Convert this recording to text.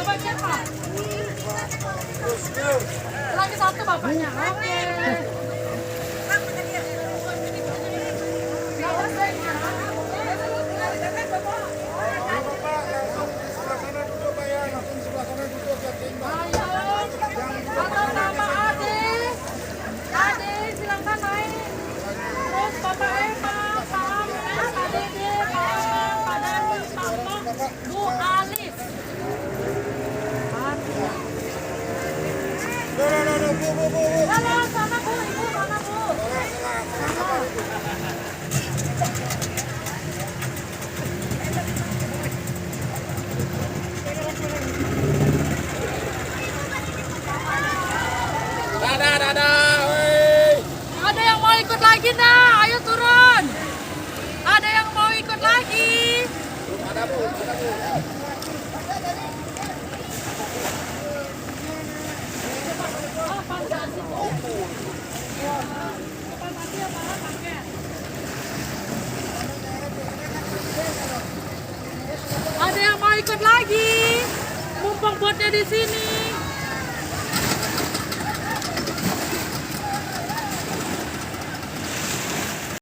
bapak siapa? Lagi satu bapaknya. Oke. Atas nama Ade, Ade silakan naik. Terus Bapak Ema, Pak Amis, Pak Dede, Pak Amang, Pak Dani, Pak Mok, Bu Alis. Halo, sana Bu, Ibu mana Bu? Ada yang mau ikut lagi nah, ayo turun. Ada yang mau ikut lagi. Ada Bu, ada Bu. Ada yang mau ikut lagi? Mumpung botnya di sini.